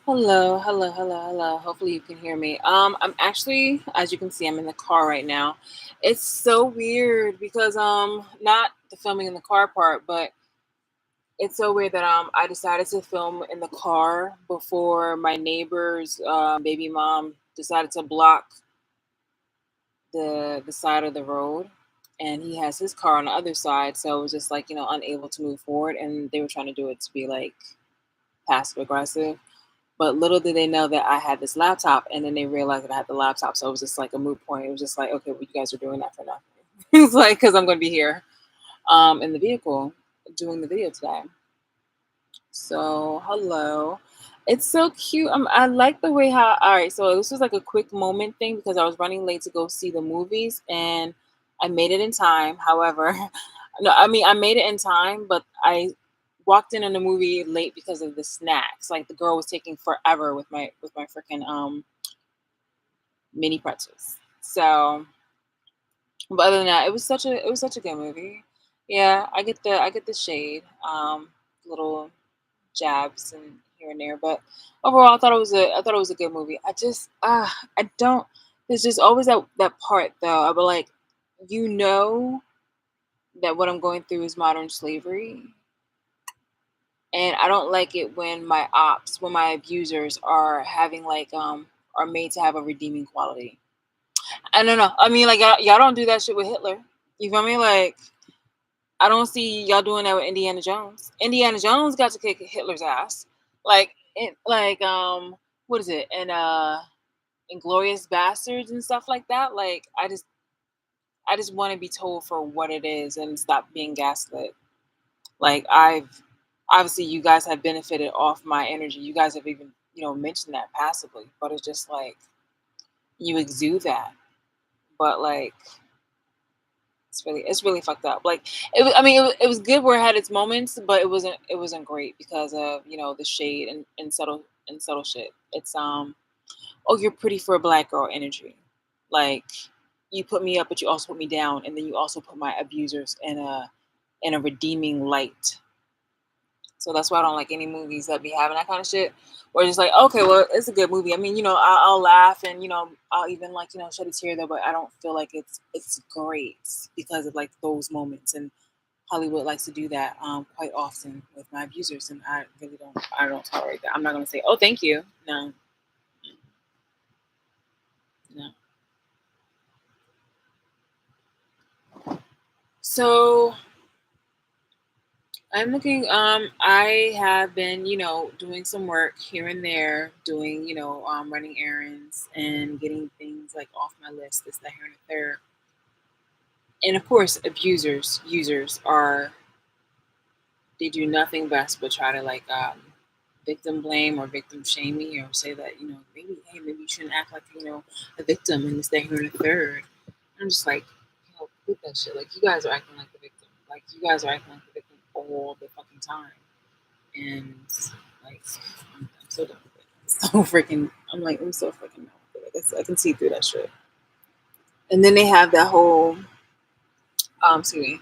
Hello, hello, hello, hello. Hopefully you can hear me. I'm actually, as you can see, I'm in the car right now. It's so weird because not the filming in the car part, but it's so weird that I decided to film in the car before my neighbor's baby mom decided to block the side of the road, and he has his car on the other side, so it was just like unable to move forward, and they were trying to do it to be like passive aggressive. But little did they know that I had this laptop, and then they realized that I had the laptop. So it was just like a moot point. It was just like, okay, well, you guys are doing that for nothing. It's like because I'm going to be here in the vehicle doing the video today. So hello, it's so cute. I like the way how. All right, so this was like a quick moment thing because I was running late to go see the movies, and I made it in time. However, no, I mean I made it in time, but I walked in on the movie late because of the snacks. Like the girl was taking forever with my freaking mini pretzels. So, but other than that, it was such a good movie. Yeah, I get the shade, little jabs and here and there, but overall, I thought it was a good movie. I don't. There's just always that part though. I be like, you know that what I'm going through is modern slavery, and I don't like it when when my abusers are having are made to have a redeeming quality. I don't know. I mean, like y'all don't do that shit with Hitler. You feel me? Like I don't see y'all doing that with Indiana Jones. Indiana Jones got to kick Hitler's ass. What is it? And Inglorious Bastards and stuff like that. Like I just want to be told for what it is and stop being gaslit. Like I've obviously you guys have benefited off my energy. You guys have even, mentioned that passively, but it's just like you exude that. But like it's really fucked up. Like I mean it was good where it had its moments, but it wasn't great because of, the shade and subtle shit. It's oh, you're pretty for a black girl energy. Like you put me up but you also put me down, and then you also put my abusers in a redeeming light. So that's why I don't like any movies that be having that kind of shit. Or just like, okay, well, it's a good movie. I mean, I'll laugh and I'll even like shed a tear though, but I don't feel like it's great because of like those moments. And Hollywood likes to do that quite often with my abusers, and I don't tolerate that. I'm not gonna say, oh, thank you. No, no. So I'm looking. I have been, doing some work here and there, doing, running errands and getting things like off my list. This, that, here, and the third. And of course, users are they do nothing best but try to like victim blame or victim shame me or say that maybe hey maybe you shouldn't act like a victim and this, that, here, and the third. I'm just like, quit that shit. Like you guys are acting like the victim. Like you guys are acting like the victim all the fucking time. And like I'm so done with it. I'm so freaking done with it. I can see through that shit. And then they have that whole excuse me.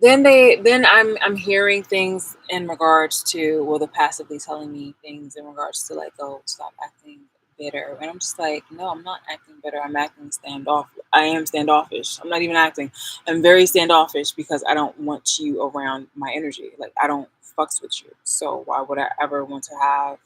Then I'm hearing things in regards to, well, they're passively telling me things in regards to like, oh, stop acting bitter. And I'm just like, no, I'm not acting bitter. I'm acting standoff. I am standoffish. I'm not even acting. I'm very standoffish because I don't want you around my energy. Like I don't fucks with you. So why would I ever want to have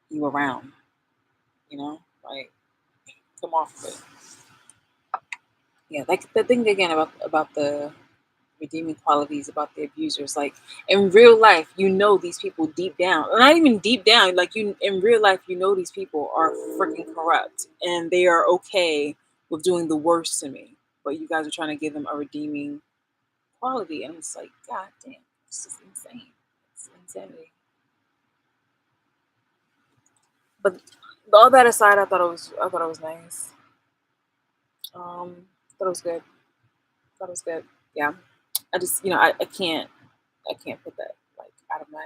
you around? Like come off of it. Yeah, like the thing again about the redeeming qualities about the abusers. Like in real life, these people deep down, not even deep down, like you in real life, these people are freaking corrupt and they are okay with doing the worst to me. But you guys are trying to give them a redeeming quality, and it's like, God damn, it's just insane. It's insanity. But all that aside, I thought it was nice. Thought it was good. Thought it was good. Yeah. I just I can't put that like out of my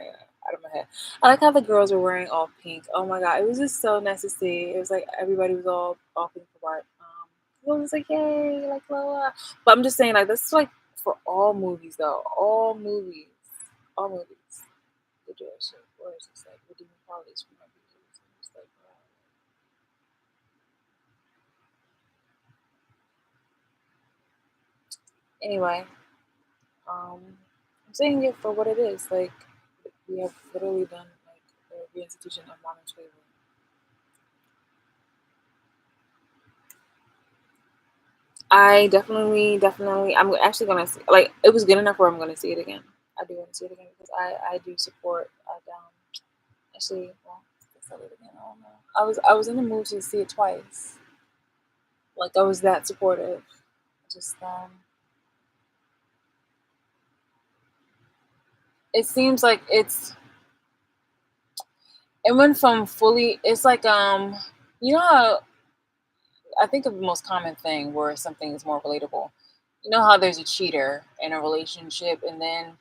head. I like how the girls were wearing all pink. Oh my god, it was just so nice to see. It was like everybody was all pink for white. It was like yay, like blah, blah. But I'm just saying like this is like for all movies though. All movies, all movies. They do that shit. Or it's just like redeeming qualities from Anyway, um, I'm saying it for what it is. Like we have literally done like the reinstitution of modern slavery. I definitely, I'm actually gonna see, like it was good enough where I'm gonna see it again. I do want to see it again because I do support. Actually, well, let's tell it again. I don't know. I was in the mood to see it twice. Like I was that supportive. Just it seems like it went from fully. It's like you know how I think of the most common thing where something is more relatable. You know how there's a cheater in a relationship and then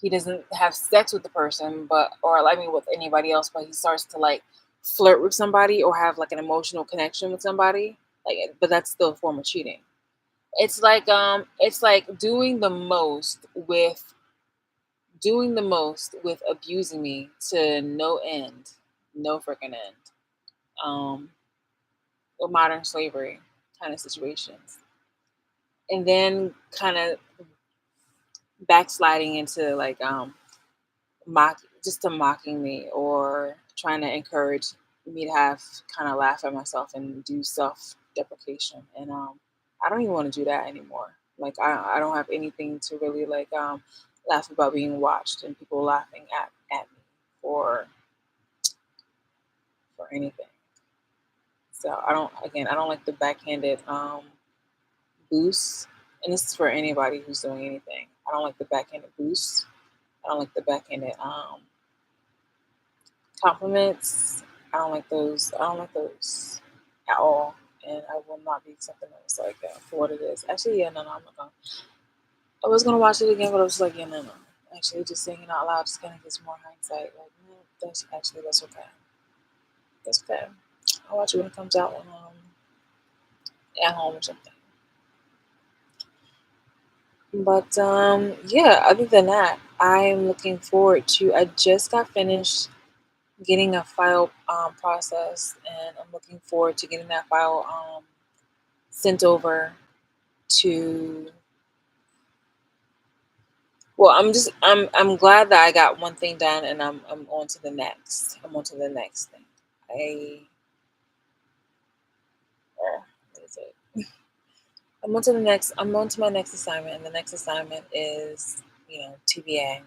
he doesn't have sex with the person, but or I mean with anybody else, but he starts to like flirt with somebody or have like an emotional connection with somebody. Like, but that's still a form of cheating. It's like doing the most with abusing me to no end, no freaking end. Um, with modern slavery kind of situations, and then kind of backsliding into like mocking me or trying to encourage me to have kind of laugh at myself and do self deprecation, and I don't even want to do that anymore. Like I don't have anything to really like laugh about being watched and people laughing at me for for anything. So I don't like the backhanded boosts, and this is for anybody who's doing anything. I don't like the backhanded boosts. I don't like the backhanded compliments. I don't like those at all. And I will not be accepting those like for what it is. Actually, yeah, no, I'm not gonna. I was gonna watch it again, but I was like, yeah, no. Actually, just saying it out loud just kind of gives more hindsight. Like, no, that's okay. That's okay. I'll watch it when it comes out when at home or something. But yeah, other than that, I'm looking forward to. I just got finished getting a file processed, and I'm looking forward to getting that file sent over to. Well, I'm glad that I got one thing done, and I'm on to the next. I'm on to the next thing. I what is it? I'm on to the next. I'm on to my next assignment, and the next assignment is TBA.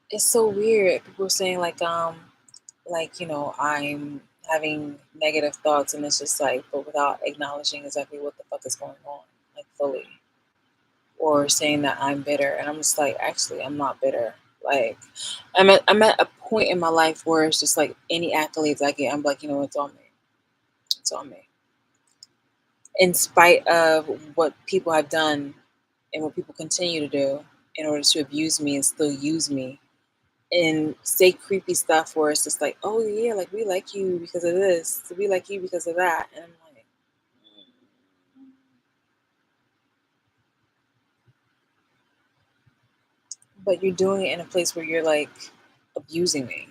It's so weird. People are saying like I'm having negative thoughts, and it's just like, but without acknowledging exactly what the fuck is going on, like fully, or saying that I'm bitter, and I'm just like, actually, I'm not bitter. Like, I'm at a point in my life where it's just like any accolades I get, I'm like, it's on me. It's on me. In spite of what people have done and what people continue to do in order to abuse me and still use me and say creepy stuff where it's just like, oh yeah, like we like you because of this, we like you because of that, and I'm like, but you're doing it in a place where you're like abusing me.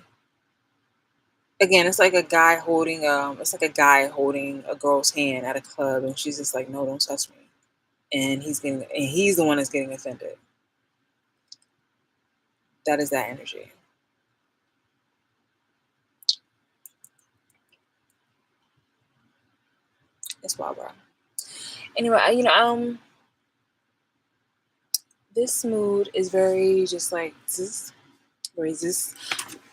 Again, it's like a guy holding a girl's hand at a club, and she's just like, no, don't touch me, and he's the one that's getting offended. That is that energy. It's wild, bro. Anyway, this mood is very just like this, where is this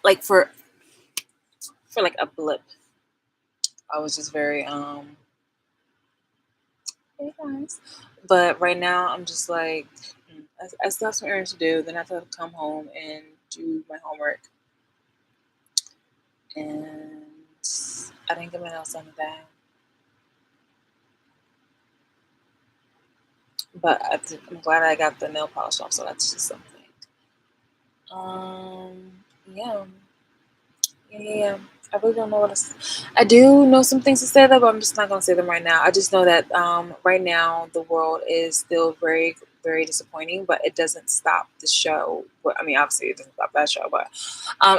like for like a blip. I was just very hey guys. But right now I'm just like I still have some errands to do. Then I have to come home and do my homework. And I didn't get my nails done today. But I'm glad I got the nail polish off, so that's just something. Yeah. Yeah. I really don't know what else. I do know some things to say though, but I'm just not gonna say them right now. I just know that right now the world is still very, very disappointing, but it doesn't stop the show. But I mean, obviously, it doesn't stop that show, but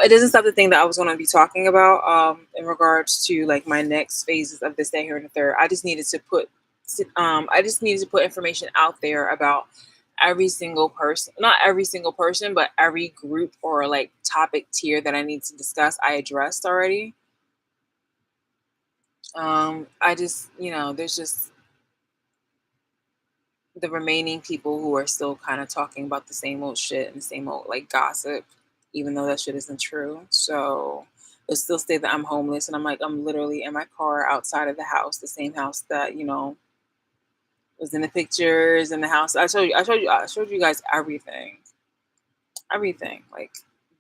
it doesn't stop the thing that I was going to be talking about in regards to like my next phases of this day here in the third. I just needed to put I just needed to put information out there about every single person, not every single person, but every group or like topic tier that I need to discuss. I addressed already. I just, there's just the remaining people who are still kind of talking about the same old shit and the same old like gossip, even though that shit isn't true. So they'll still say that I'm homeless, and I'm like, I'm literally in my car outside of the house, the same house that was in the pictures in the house. I showed you guys everything, everything. Like,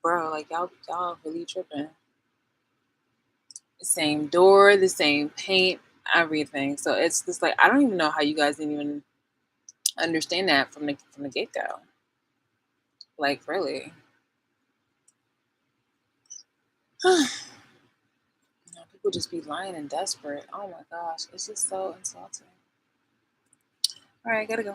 bro, like y'all really tripping. The same door, the same paint, everything. So it's just like I don't even know how you guys didn't even understand that from the get go. Like, really. People just be lying and desperate. Oh my gosh, it's just so insulting. All right, gotta go.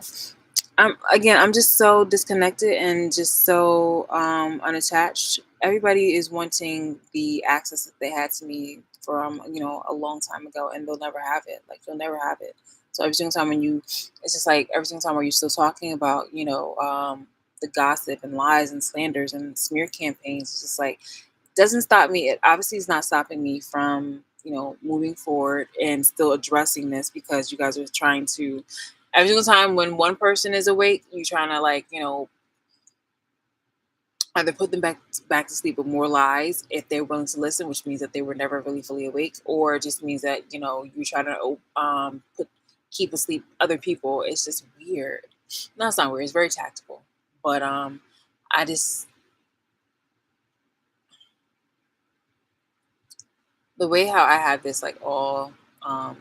I'm just so disconnected and just so unattached. Everybody is wanting the access that they had to me from a long time ago, and they'll never have it. Like, you'll never have it. So every single time it's just like every single time where you're still talking about the gossip and lies and slanders and smear campaigns. It's just like doesn't stop me. It obviously is not stopping me from moving forward and still addressing this, because you guys are trying to every single time when one person is awake, you're trying to like either put them back to sleep with more lies if they're willing to listen, which means that they were never really fully awake, or it just means that you try to keep asleep other people. It's just weird. No, it's not weird. It's very tactical, but I just the way how I had this like all um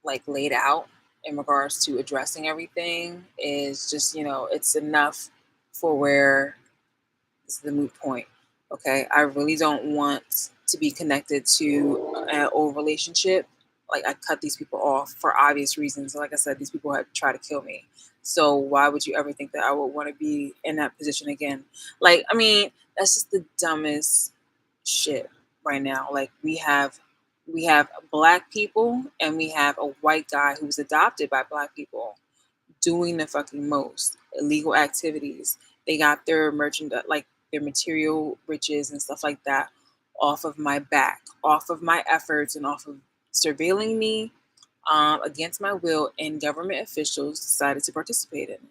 like laid out in regards to addressing everything is just it's enough for where it's the moot point. Okay, I really don't want to be connected to an old relationship. Like, I cut these people off for obvious reasons. Like I said, these people had tried to kill me, so why would you ever think that I would want to be in that position again? Like, I mean, that's just the dumbest shit right now. Like, we have black people and we have a white guy who's adopted by black people doing the fucking most illegal activities. They got their merchandise, like their material riches and stuff like that, off of my back, off of my efforts, and off of surveilling me against my will. And government officials decided to participate in it.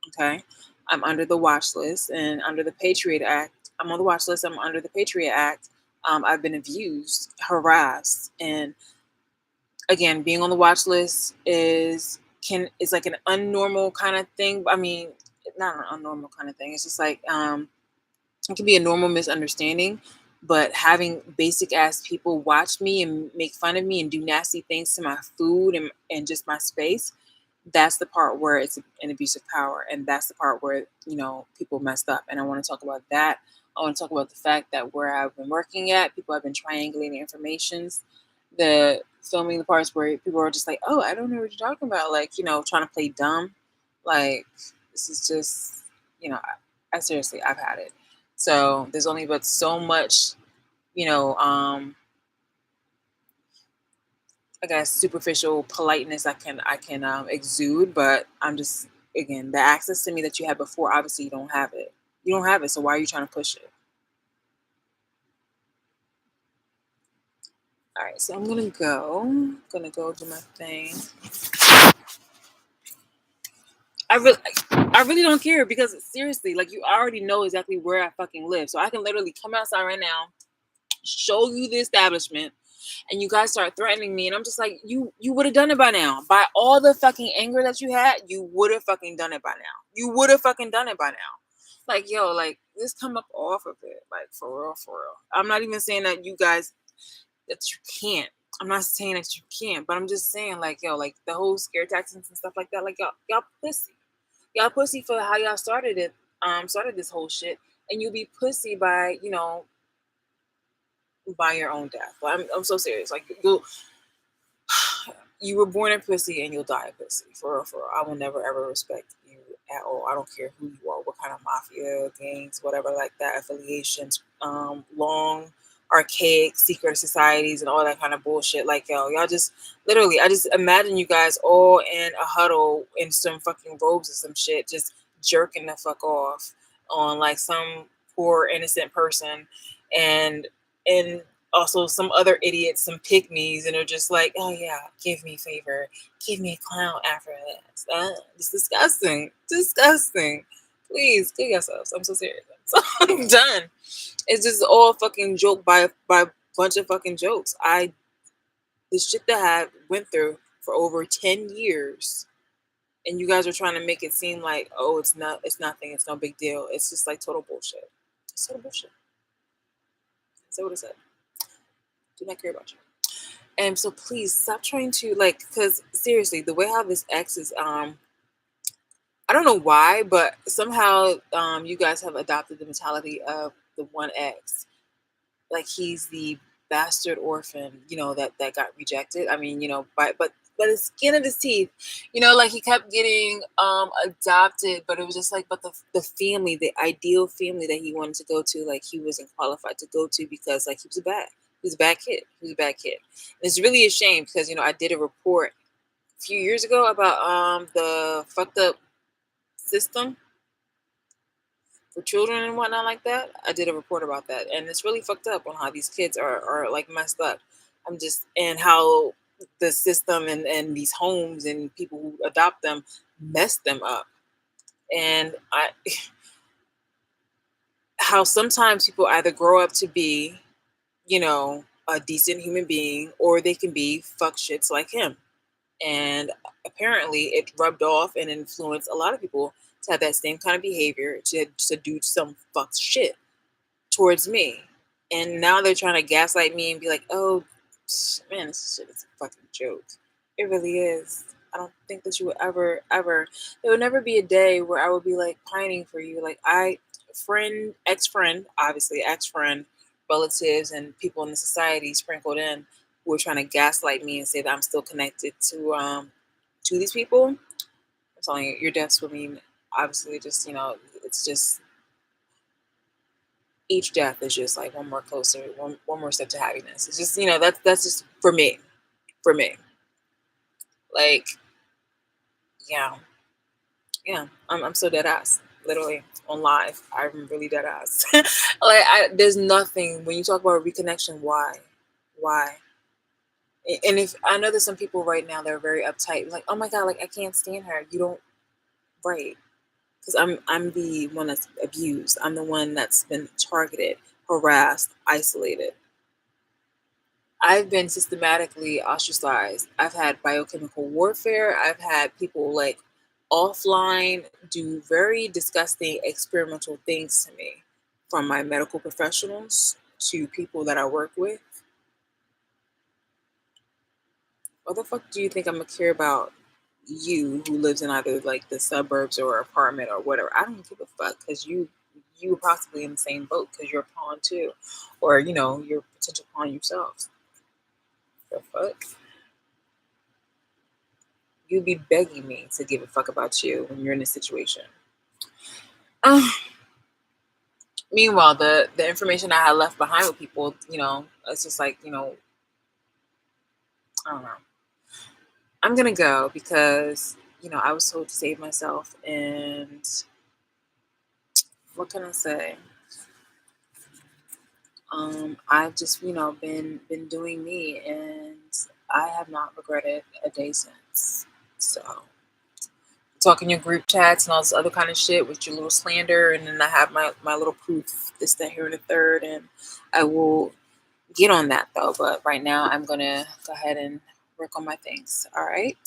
Okay, I'm under the watch list, and under the Patriot Act, I'm on the watch list. I'm under the Patriot Act. I've been abused, harassed, and again, being on the watch list is like an unnormal kind of thing. I mean, not an unnormal kind of thing. It's just like it can be a normal misunderstanding, but having basic ass people watch me and make fun of me and do nasty things to my food and just my space, that's the part where it's an abuse of power, and that's the part where people messed up. And I want to talk about that. I want to talk about the fact that where I've been working at, people have been triangulating informations, the filming the parts where people are just like, oh, I don't know what you're talking about, like trying to play dumb. Like, this is just I seriously, I've had it. So there's only but so much you know um I guess superficial politeness I can exude, but I'm just, again, the access to me that you had before, obviously you don't have it. You don't have it, so why are you trying to push it? All right, so I'm gonna go do my thing. I really, I really don't care, because seriously, like, you already know exactly where I fucking live, so I can literally come outside right now, show you the establishment, and you guys start threatening me, and I'm just like, you would have done it by now. By all the fucking anger that you had, you would have fucking done it by now. You would have fucking done it by now. Like, yo, like, just come up off of it. Like, for real, for real. I'm not even saying that you guys, that you can't. I'm not saying that you can't, but I'm just saying, like, yo, like, the whole scare tactics and stuff like that, like, y'all pussy. Y'all pussy for how y'all started it, started this whole shit. And you'll be pussy by, by your own death. Like, I'm so serious. Like, you were born a pussy and you'll die a pussy. For real, for real. I will never ever respect you at all. I don't care who you are, what kind of mafia, gangs, whatever like that, affiliations, long, archaic secret societies and all that kind of bullshit. Like, yo, y'all just literally, I just imagine you guys all in a huddle in some fucking robes or some shit, just jerking the fuck off on like some poor innocent person, and and also some other idiots, some pygmies, and are just like, oh yeah, give me favor, give me a clown after this. It's disgusting, disgusting. Please kill yourselves. I'm so serious. I'm done. It's just all fucking joke by a bunch of fucking jokes. The shit that I went through for over 10 years, and you guys are trying to make it seem like, oh, it's nothing, it's no big deal. It's just like total bullshit. It's total bullshit. Say what I said. Do not care about you. And so please stop trying to like, because seriously, the way how this X is, I don't know why, but somehow you guys have adopted the mentality of the one X, like he's the bastard orphan, that got rejected. I mean, by the skin of his teeth, like he kept getting adopted, but it was just like, but the family, the ideal family that he wanted to go to, like he wasn't qualified to go to because like he was a bad kid. He was a bad kid. And it's really a shame because I did a report a few years ago about the fucked up system for children and whatnot like that. I did a report about that, and it's really fucked up on how these kids are like messed up. And how the system and these homes and people who adopt them mess them up. And how sometimes people either grow up to be, a decent human being, or they can be fuck shits like him. And apparently it rubbed off and influenced a lot of people to have that same kind of behavior, to do some fuck shit towards me. And now they're trying to gaslight me and be like, oh, man, this shit is a fucking joke. It really is. I don't think that you would ever, there would never be a day where I would be like pining for you. Like, ex-friend, obviously, ex-friend, relatives, and people in the society sprinkled in who are trying to gaslight me and say that I'm still connected to these people. I'm telling you, your deaths will mean, obviously, just, it's just, each death is just like one more closer, one more step to happiness. It's just, that's just for me. For me. Like, yeah. Yeah. I'm so dead ass. Literally on live. I'm really dead ass. There's nothing when you talk about reconnection, why? Why? And if I know there's some people right now that are very uptight, like, oh my god, like I can't stand her. You don't, right. Because I'm the one that's abused. I'm the one that's been targeted, harassed, isolated. I've been systematically ostracized. I've had biochemical warfare. I've had people like offline do very disgusting experimental things to me, from my medical professionals to people that I work with. What the fuck do you think I'm gonna care about you who lives in either like the suburbs or apartment or whatever? I don't give a fuck, because you were possibly in the same boat because you're a pawn too, or you're a potential pawn yourselves. The fuck? You'd be begging me to give a fuck about you when you're in a situation. Uh, Meanwhile, the information I had left behind with people, it's just like, I don't know. I'm gonna go because I was told to save myself, and what can I say? I've just been doing me, and I have not regretted a day since. So talking your group chats and all this other kind of shit with your little slander, and then I have my little proof, this, that, here, and the third, and I will get on that though. But right now, I'm gonna go ahead and work on my things. All right.